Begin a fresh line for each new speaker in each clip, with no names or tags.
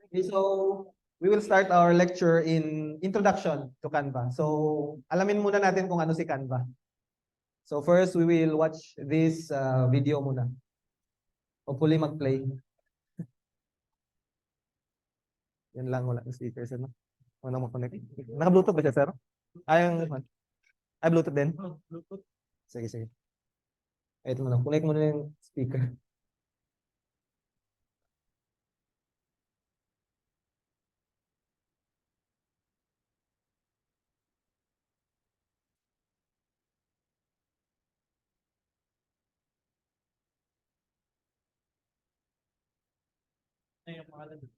Okay, so we will start our lecture in Introduction to Canva. So alamin muna natin kung ano si Canva. So first, we will watch this video muna. Hopefully mag-play. Yan lang, wala ng speakers. Ano? Wala mag-connect. Naka-Bluetooth ba siya, sir? Ay, Bluetooth din? Bluetooth. Sige, sige. Ito muna. Connect muna yung speaker.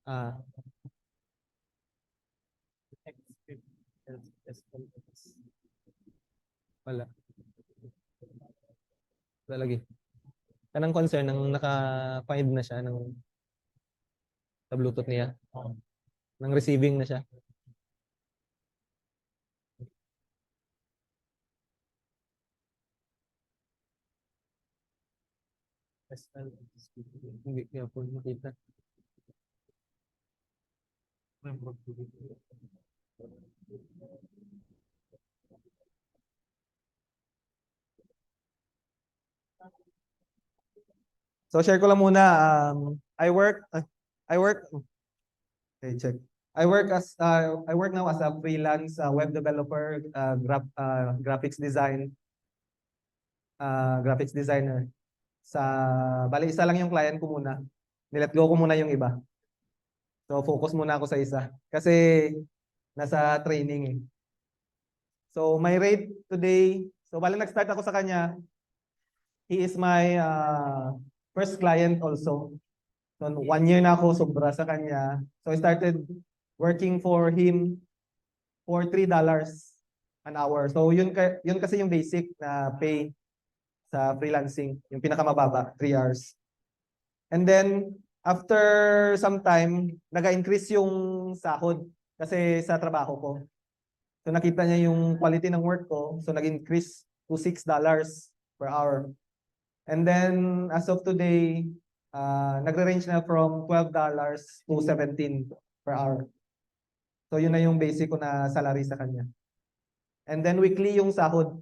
Ah. Wala. Wala lagi. Kanang concern nang naka-find na siya ng sa Bluetooth niya. Nang receiving na siya. Hindi kaya po makita. So share ko lang muna. I work. Okay, check. I work now as a freelance web developer, graphics designer. Bali isa lang yung client ko muna. Nilet go ko muna yung iba. So focus muna ako sa isa kasi nasa training eh. So my rate today, so bali nag-start ako sa kanya. He is my first client also. So 1 year na ako sobra sa kanya. So I started working for him for $3 an hour. So yun kasi yung basic na pay sa freelancing, yung pinakamababa, 3 hours. And then after some time, nag-increase yung sahod kasi sa trabaho ko. So nakita niya yung quality ng work ko, so nag-increase to $6 per hour. And then as of today, nagre-range na from $12 to 17 per hour. So yun na yung basic ko na salary sa kanya. And then weekly yung sahod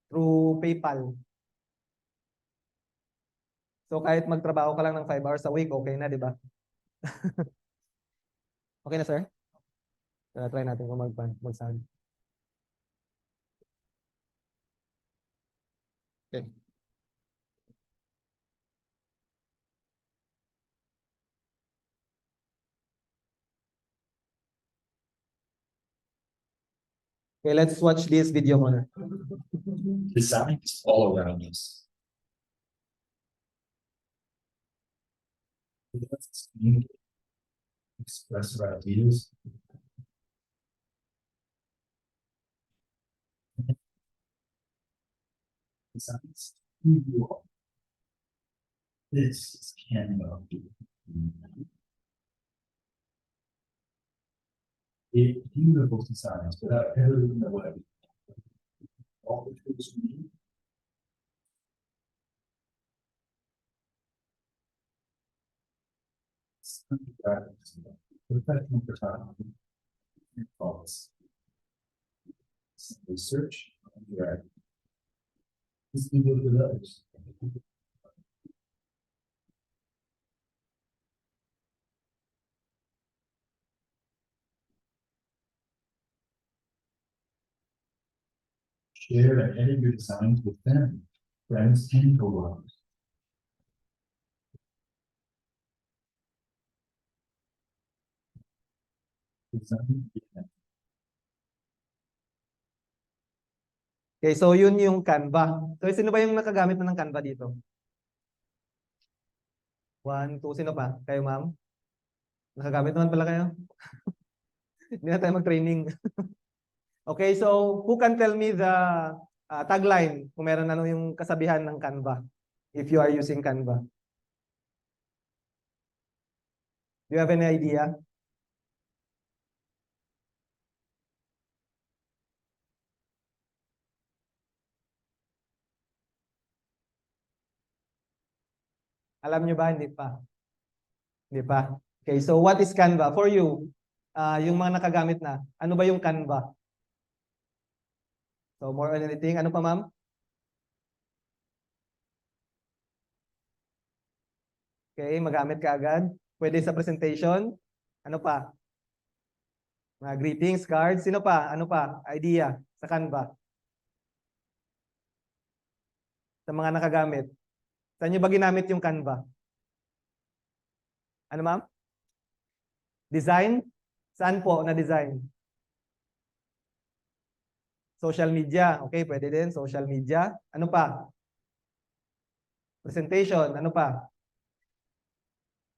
through PayPal. So kahit magtrabaho ka lang ng 5 hours a week, okay na, di ba? Okay na, sir? Try natin kung mag-sahod. Okay. Okay, let's watch this video muna.
Design is all around us. Let's communicate, express our ideas. Design is who you are. This is Canva. It beautiful designs without ever in the web. All the tools we need. Professional photography. Thoughts. Research. Drag. This can go with others. Share and edit your designs with them, friends, and coworkers. Design.
Okay, so yun yung Canva. So sino ba yung nakagamit na ng Canva dito? 1, 2, sino pa? Kayo, ma'am? Nakagamit naman pala kayo? Hindi na tayo mag-training. Okay, so who can tell me the tagline kung meron ano yung kasabihan ng Canva if you are using Canva? Do you have any idea? Alam nyo ba? Hindi pa. Hindi pa. Okay, so what is Canva? For you, yung mga nakagamit na, ano ba yung Canva? So more on anything, ano pa ma'am? Okay, magamit ka agad. Pwede sa presentation. Ano pa? Mga greetings, cards. Sino pa? Ano pa? Idea sa Canva. Sa mga nakagamit. Saan nyo ba ginamit yung Canva? Ano ma'am? Design? Saan po na design? Social media. Okay, pwede din. Social media. Ano pa? Presentation. Ano pa?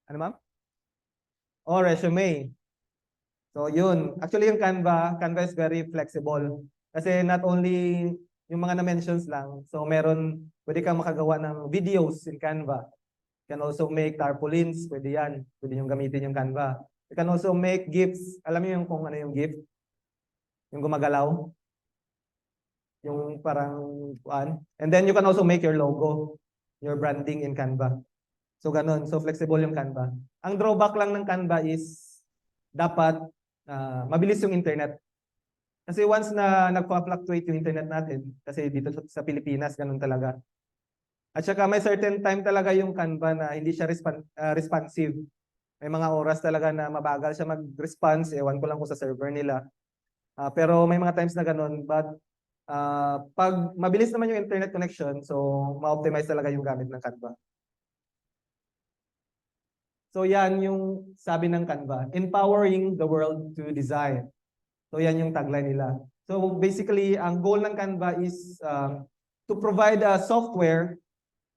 Ano ma'am? Oh, resume. So yun. Actually yung Canva is very flexible. Kasi not only yung mga na-mentions lang. So meron, pwede kang makagawa ng videos in Canva. You can also make tarpaulins. Pwede yan. Pwede yung gamitin yung Canva. You can also make GIFs. Alam niyo yung kung ano yung GIF? Yung gumagalaw. Yung parang one. And then you can also make your logo, your branding in Canva. So ganun. So flexible yung Canva. Ang drawback lang ng Canva is dapat mabilis yung internet. Kasi once na nagpa-fluctuate yung internet natin, kasi dito sa Pilipinas, ganun talaga. At saka may certain time talaga yung Canva na hindi siya responsive. May mga oras talaga na mabagal siya mag-response. Ewan ko lang kung sa server nila. Pero may mga times na ganun. But pag mabilis naman yung internet connection, so ma-optimize talaga yung gamit ng Canva. So yan yung sabi ng Canva, empowering the world to design. So yan yung tagline nila. So basically, ang goal ng Canva is to provide a software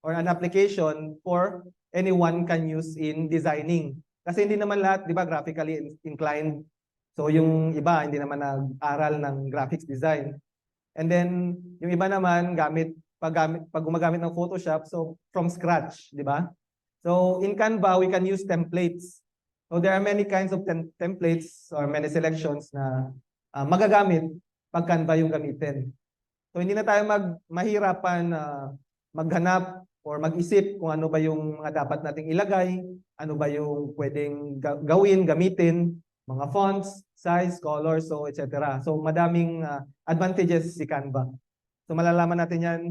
or an application for anyone can use in designing. Kasi hindi naman lahat, di ba, graphically inclined. So yung iba, hindi naman nag-aral ng graphics design. And then, yung iba naman, pag gumagamit ng Photoshop, so from scratch, di ba? So in Canva, we can use templates. So there are many kinds of templates or many selections na magagamit pag Canva yung gamitin. So hindi na tayo mahirapan maghanap or mag-isip kung ano ba yung mga dapat nating ilagay, ano ba yung pwedeng gawin, gamitin, mga fonts, size, color, so etc. So madaming advantages si Canva. So malalaman natin yan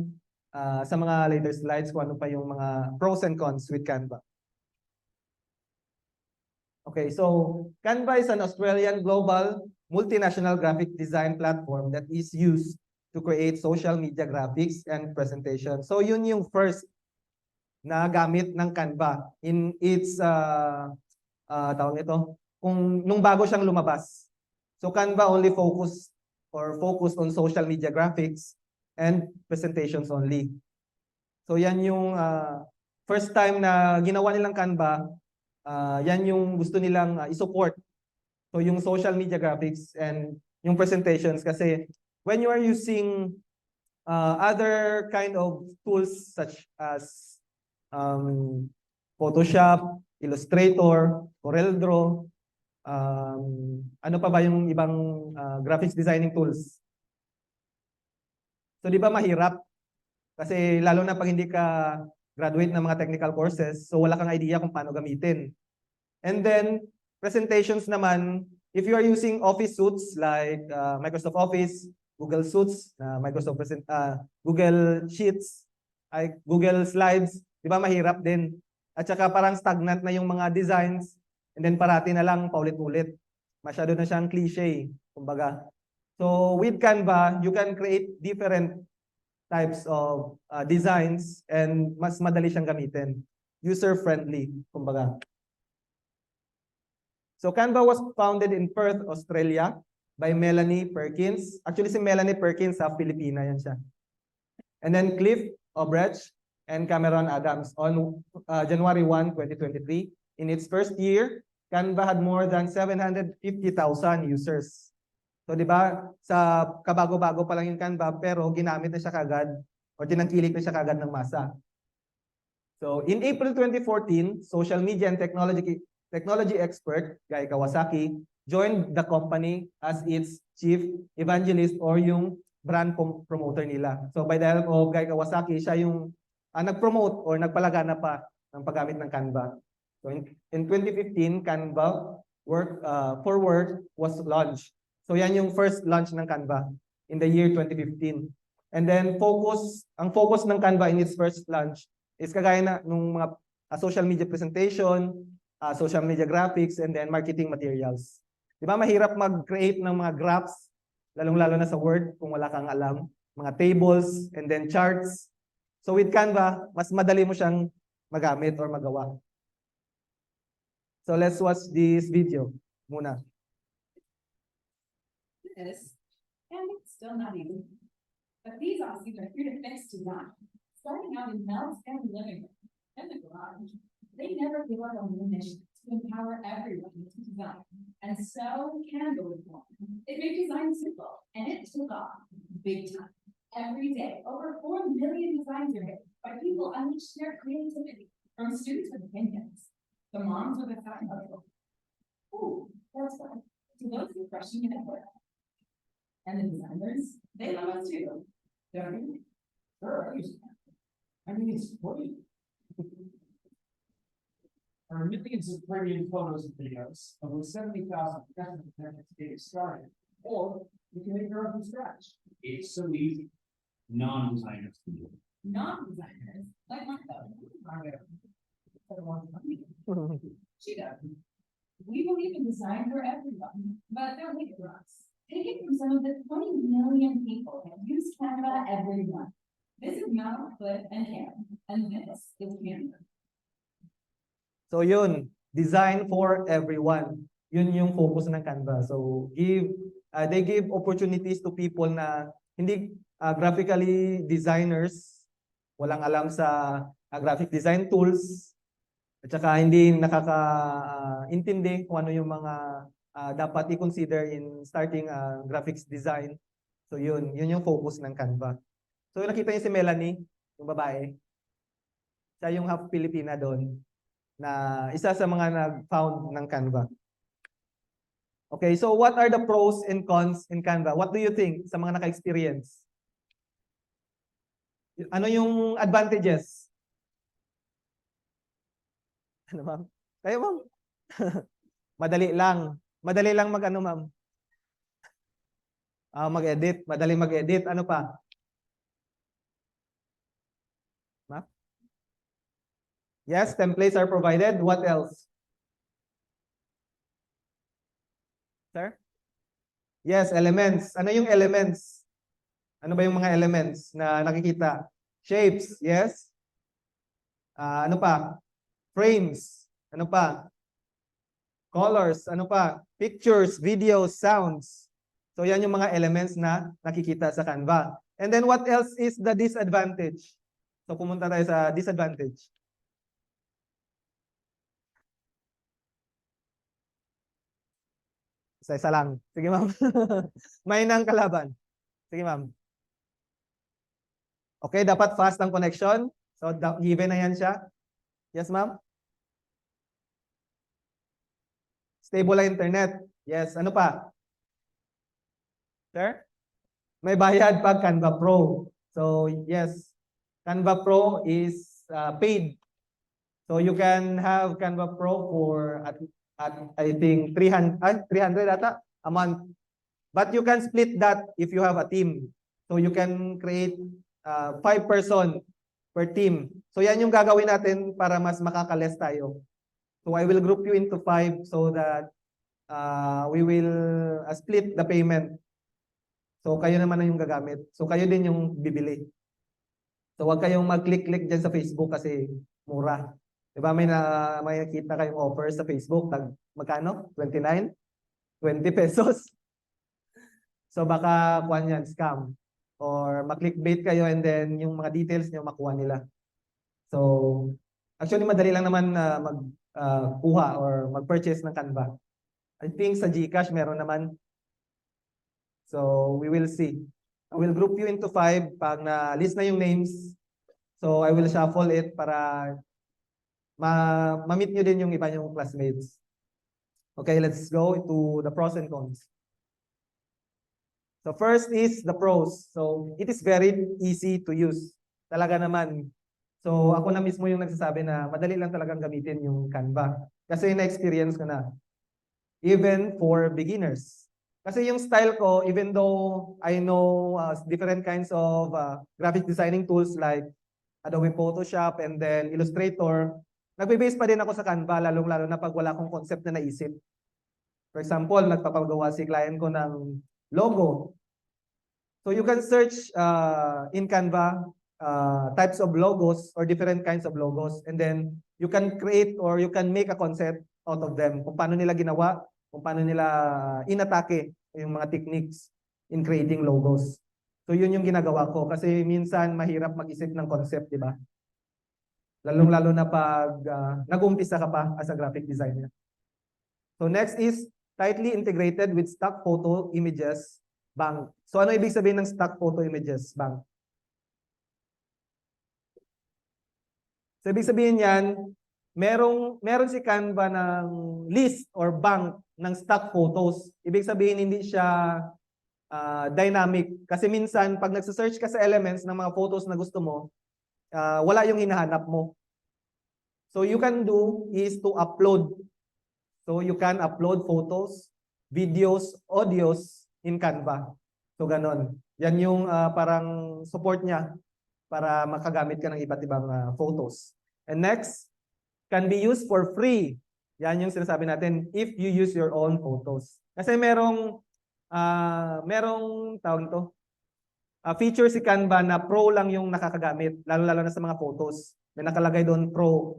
sa mga later slides kung ano pa yung mga pros and cons with Canva. Okay, so Canva is an Australian global multinational graphic design platform that is used to create social media graphics and presentation. So yun yung first na gamit ng Canva in its tawag ito, nung bago siyang lumabas. So Canva only focused on social media graphics and presentations only. So yan yung first time na ginawa nilang Canva, yan yung gusto nilang i-support. So yung social media graphics and yung presentations kasi when you are using other kind of tools such as Photoshop, Illustrator, CorelDRAW, ano pa ba yung ibang graphics designing tools? So di ba mahirap? Kasi lalo na pag hindi ka graduate ng mga technical courses, so wala kang idea kung paano gamitin. And then, presentations naman, if you are using Office suites like Microsoft Office, Google Suites, Google Sheets, Google Slides, di ba mahirap din? At saka parang stagnant na yung mga designs, and then parati na lang paulit-ulit. Masyado na siyang cliche, kumbaga. So with Canva, you can create different types of designs and mas madali siyang gamitin. User-friendly, kumbaga. So Canva was founded in Perth, Australia by Melanie Perkins. Actually, si Melanie Perkins sa Filipina yan siya. And then Cliff Obrecht and Cameron Adams on January 1, 2023. In its first year, Canva had more than 750,000 users. So di ba, sa kabago-bago pa lang yung Canva, pero ginamit na siya kagad o tinangkilik na siya kagad ng masa. So in April 2014, social media and technology expert Guy Kawasaki joined the company as its chief evangelist or yung brand promoter nila. So by the help of Guy Kawasaki, siya yung nag-promote or nagpalagana pa ng paggamit ng Canva. So in 2015, Canva for Work was launched. So yan yung first launch ng Canva in the year 2015. And then ang focus ng Canva in its first launch is kagaya na nung mga social media presentation, social media graphics, and then marketing materials. Di ba mahirap mag-create ng mga graphs, lalong-lalo na sa Word kung wala kang alam, mga tables, and then charts. So with Canva, mas madali mo siyang magamit or magawa. So let's watch this video muna.
This, and it's still not easy. But these Aussies are here to fix design. Starting out in Mel's family living room and the garage, they never give up on the mission to empower everyone to design. And so Canva was born. It made design simple, and it took off big time. Every day, over 4 million designs are made by people unleash their creativity, from students with opinions, the moms with a thought of, ooh, that's fun, to those refreshing and work. And the designers, they love us too. Don't you?
Sure, I mean, it's free. There are millions of premium photos and videos, over 70,000 professional candidates getting started, or you can make your own from scratch. It's so easy. Non-designers can do it.
Non-designers, like Martha. She does. We believe in design for everyone, but don't make it for us. Take it from some of the 20 million people that use Canva every month. This is Mel, Cliff, and Karen, and this is Canva.
So yun, design for everyone. Yun yung focus ng Canva. So they give opportunities to people na hindi graphically designers, walang alam sa graphic design tools, at saka hindi nakakaintindi kung ano yung mga dapat i-consider in starting graphics design. So yun yung focus ng Canva. So nakita niyo si Melanie, yung babae. Siya yung half Filipina doon, na isa sa mga nag-found ng Canva. Okay, so what are the pros and cons in Canva? What do you think sa mga naka-experience? Ano yung advantages? Ano, ma'am? Kayo, ma'am? Madali lang. Madali lang mag-ano, ma'am? Mag-edit. Madali mag-edit. Ano pa? Ma'am? Yes, templates are provided. What else? Sir? Yes, elements. Ano yung elements? Ano ba yung mga elements na nakikita? Shapes, yes? Ano pa? Frames. Ano pa? Colors. Ano pa? Pictures, videos, sounds. So yan yung mga elements na nakikita sa Canva. And then what else is the disadvantage? So pumunta tayo sa disadvantage. Isa-isa lang. Sige, ma'am. May nang kalaban. Sige, ma'am. Okay, dapat fast ang connection. So, given na yan siya. Yes, ma'am? Stable ang internet. Yes. Ano pa? Sir? May bayad pag Canva Pro. So, yes. Canva Pro is paid. So, you can have Canva Pro for at I think 300 ata a month. But you can split that if you have a team. So you can create 5 person per team. So yan yung gagawin natin para mas makakales tayo. So I will group you into 5 so that we will split the payment. So kayo naman na yung gagamit. So kayo din yung bibili. So wag kayong mag-click-click dyan sa Facebook kasi mura. Diba may nakita kayong offer sa Facebook, magkano? 29? 20 pesos. So baka kuhan yan, scam. Or maklickbait kayo and then yung mga details nyo makuha nila. So actually madali lang naman magkuha or mag-purchase ng Canva. I think sa GCash meron naman. So we will see. I will group you into 5 pag na-list na yung names. So I will shuffle it para ma-meet nyo din yung iba yung classmates. Okay, let's go to the pros and cons. So first is the pros. So it is very easy to use. Talaga naman. So ako na mismo yung nagsasabi na madali lang talagang gamitin yung Canva. Kasi na-experience ko na. Even for beginners. Kasi yung style ko, even though I know different kinds of graphic designing tools like Adobe Photoshop and then Illustrator, nagbe-base pa din ako sa Canva, lalong-lalo na pag wala akong concept na naisip. For example, nagpapagawa si client ko ng logo. So you can search in Canva types of logos or different kinds of logos, and then you can create or you can make a concept out of them. Kung paano nila ginawa, kung paano nila inatake yung mga techniques in creating logos. So yun yung ginagawa ko kasi minsan mahirap mag-isip ng concept, di ba? Lalong-lalo na pag nag-umpisa ka pa as a graphic designer. So next is tightly integrated with stock photo images bank. So ano ibig sabihin ng stock photo images bank? So ibig sabihin yan, meron si Canva ng list or bank ng stock photos. Ibig sabihin hindi siya dynamic. Kasi minsan, pag nagsa-search ka sa elements ng mga photos na gusto mo, wala yung hinahanap mo. So you can do is to upload. So you can upload photos, videos, audios in Canva. So ganon. Yan yung parang support niya para makagamit ka ng iba't ibang photos. And next, can be used for free. Yan yung sinasabi natin, if you use your own photos. Kasi merong tawag to, feature si Canva na pro lang yung nakakagamit, lalo-lalo na sa mga photos. May nakalagay doon pro,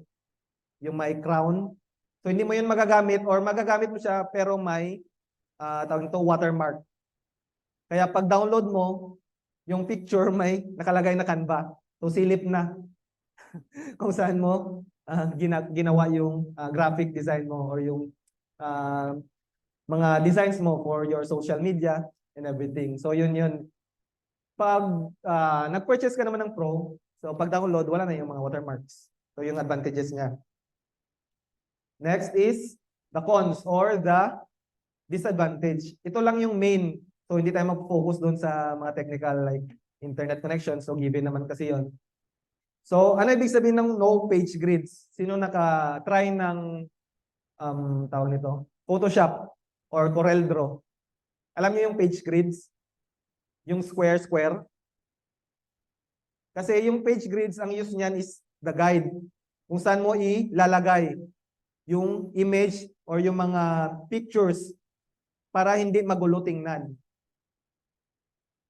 yung may crown. So hindi mo yun magagamit or magagamit mo siya pero may tawag to watermark. Kaya pag download mo, yung picture may nakalagay na Canva. So silip na kung saan mo ginawa yung graphic design mo or yung mga designs mo for your social media and everything. So yun. Pag nag-purchase ka naman ng Pro, so pag download, wala na yung mga watermarks. So yung advantages niya. Next is the cons or the disadvantage. Ito lang yung main. So hindi tayo mag-focus doon sa mga technical like internet connection. So given naman kasi yon. So ano ibig sabihin ng no page grids? Sino naka-try ng tawag nito? Photoshop or CorelDRAW? Alam niyo yung page grids? Yung square. Kasi yung page grids, ang use niyan is the guide. Kung saan mo ilalagay yung image or yung mga pictures para hindi magulo tingnan.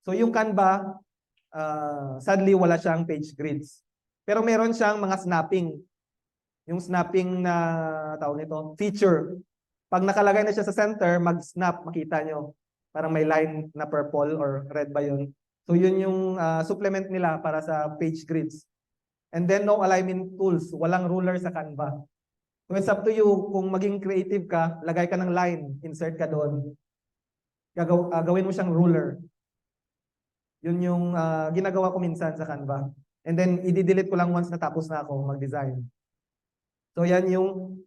So yung Canva, sadly wala siyang page grids. Pero meron siyang mga snapping. Yung snapping na tawag nito, feature. Pag nakalagay na siya sa center, mag-snap, makita nyo. Parang may line na purple or red ba yun. So yun yung supplement nila para sa page grids. And then no alignment tools. Walang ruler sa Canva. So it's up to you kung maging creative ka, lagay ka ng line, insert ka doon. Gawin mo siyang ruler. Yun yung ginagawa ko minsan sa Canva. And then i-delete ko lang once natapos na ako mag-design. So yan yung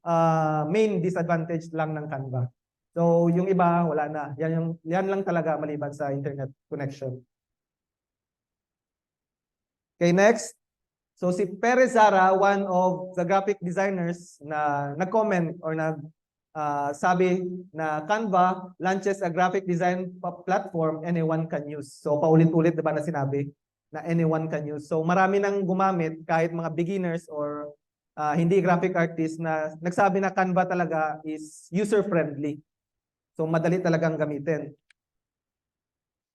main disadvantage lang ng Canva. So yung iba wala na. Yan lang talaga maliban sa internet connection. Okay, next. So si Perez Zara, one of the graphic designers na nag-comment or sabi na Canva launches a graphic design platform anyone can use. So paulit-ulit diba na sinabi na anyone can use. So marami nang gumamit kahit mga beginners or hindi graphic artist na nagsabi na Canva talaga is user-friendly. So madali talagang gamitin.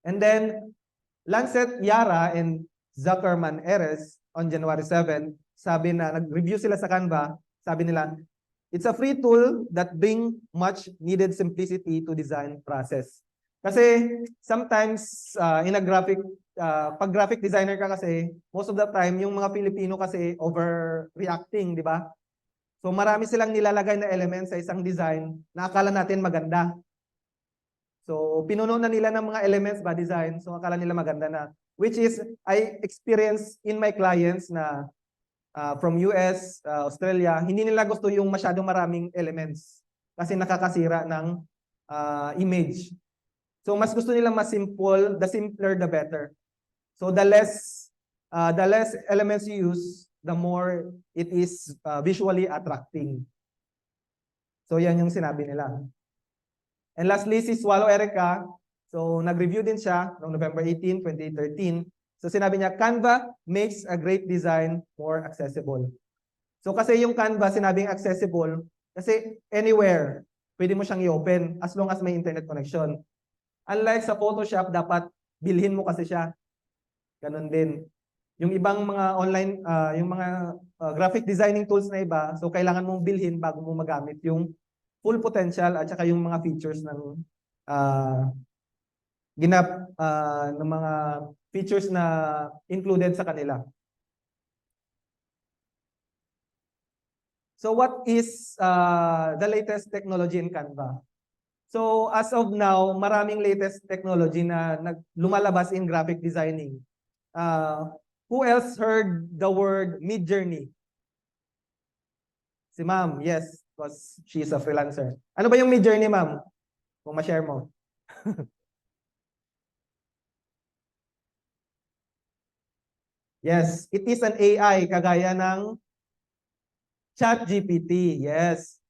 And then Lancet Yara and Zuckerman Eres on January 7, sabi na nag-review sila sa Canva, sabi nila, it's a free tool that bring much needed simplicity to design process. Kasi sometimes in a graphic pag graphic designer ka kasi, most of the time, yung mga Pilipino kasi overreacting, di ba? So marami silang nilalagay na elements sa isang design na akala natin maganda. So pinuno na nila ng mga elements ba design, so akala nila maganda na. Which is, I experience in my clients na from US, Australia, hindi nila gusto yung masyadong maraming elements kasi nakakasira ng image. So mas gusto nila mas simple, the simpler the better. So the less elements you use, the more it is visually attracting. So yan yung sinabi nila. And lastly, si Swallow Erica, so nag-review din siya noong November 18, 2013. So sinabi niya, Canva makes a great design more accessible. So kasi yung Canva, sinabing accessible, kasi anywhere, pwede mo siyang i-open as long as may internet connection. Unlike sa Photoshop, dapat bilhin mo kasi siya. Ganon din. Yung ibang mga online, yung mga graphic designing tools na iba, so kailangan mong bilhin bago mo magamit yung full potential at saka yung mga features ng ng mga features na included sa kanila. So what is the latest technology in Canva? So as of now, maraming latest technology na lumalabas in graphic designing. Who else heard the word Midjourney? Si ma'am, yes, because she's a freelancer. Ano ba yung Midjourney, ma'am? Kung ma-share mo. Yes, it is an AI kagaya ng ChatGPT. Yes.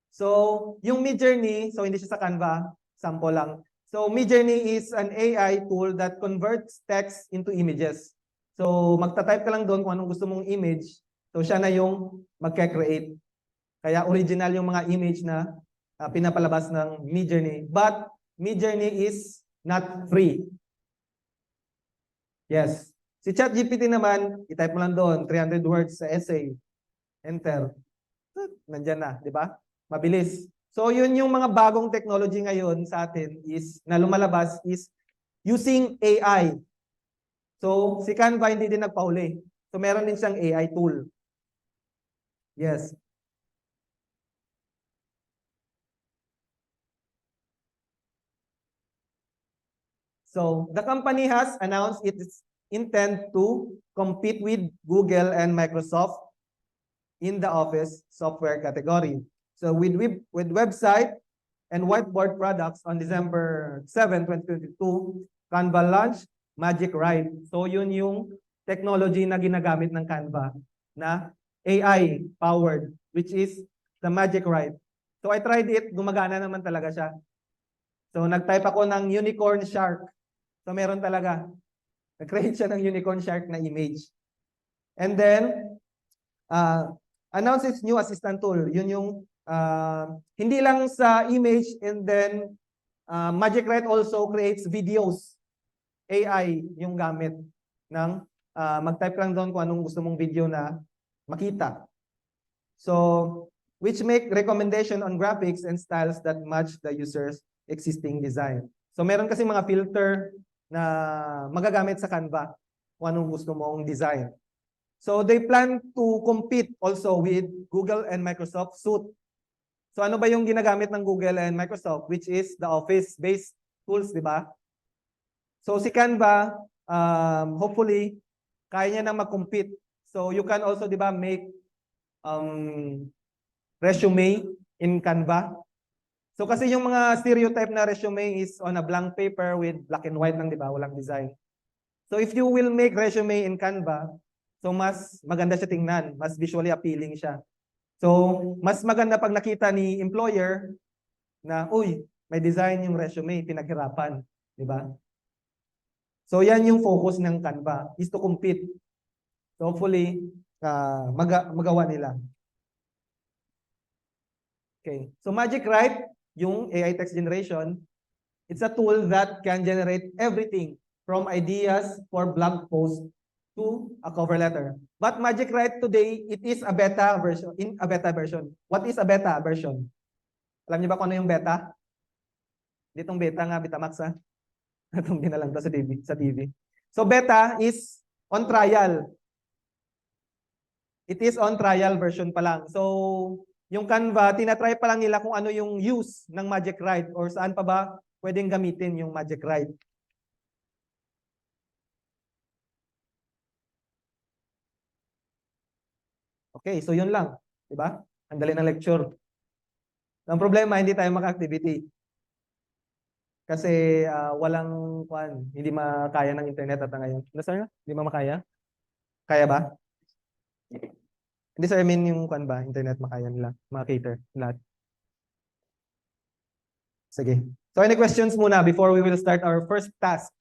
So, yung Midjourney, so hindi siya sa Canva, sample lang. So, Midjourney is an AI tool that converts text into images. So, magta-type ka lang doon kung anong gusto mong image. So, siya na yung magka-create. Kaya original yung mga image na pinapalabas ng Midjourney. But, Midjourney is not free. Yes. Si ChatGPT naman, i-type mo lang doon, 300 words sa essay. Enter. Nandyan na, di ba? Mabilis. So, yun yung mga bagong technology ngayon sa atin is, na lumalabas is using AI. So, si Canva hindi din nagpahuli. So, meron din siyang AI tool. Yes. So, the company has announced its intent to compete with Google and Microsoft in the Office software category. So, with website and whiteboard products on December 7, 2022, Canva launched Magic Write. So, yun yung technology na ginagamit ng Canva na AI powered, which is the Magic Write. So, I tried it. Gumagana naman talaga siya. So, nag-type ako ng unicorn shark. So, meron talaga. Nag-create siya ng unicorn shark na image. And then, announce its new assistant tool. Yun yung, hindi lang sa image, and then, Magic Write also creates videos. AI yung gamit ng, mag-type lang doon kung anong gusto mong video na makita. So, which make recommendation on graphics and styles that match the user's existing design. So, meron kasi mga filter na magagamit sa Canva kung anong gusto mong design. So they plan to compete also with Google and Microsoft Suite. So ano ba yung ginagamit ng Google and Microsoft, which is the Office-based tools, di ba? So si Canva, hopefully, kaya niya na mag-compete. So you can also, di ba, make resume in Canva. So kasi yung mga stereotype na resume is on a blank paper with black and white lang, di ba? Walang design. So if you will make resume in Canva, so mas maganda siya tingnan, mas visually appealing siya. So mas maganda pag nakita ni employer na, uy, may design yung resume, pinaghirapan, di ba? So yan yung focus ng Canva, is to compete. So hopefully, magawa nila. Okay, so Magic Write, yung AI text generation, it's a tool that can generate everything from ideas for blog posts to a cover letter. But Magic Write today, it is a beta version, What is a beta version? Alam niyo ba kung ano yung beta? Ditong beta nga, Betamax ha. Itong dinalang to sa TV. So beta is on trial. It is on trial version pa lang. So yung Canva, tinatry pa lang nila kung ano yung use ng Magic Write or saan pa ba pwedeng gamitin yung Magic Write. Okay, so yun lang. Diba? Ang dali ng lecture. Ang problema, hindi tayo maka-activity. Kasi walang, hindi makaya ng internet at ngayon. Ano sir? Hindi makaya? Kaya ba? Hindi sir, I mean yung kan ba, internet makaya nila, makacater, lahat. Sige. So any questions muna before we will start our first task?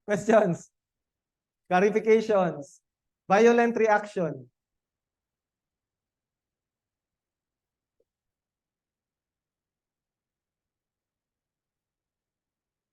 Questions? Clarifications? Violent reaction?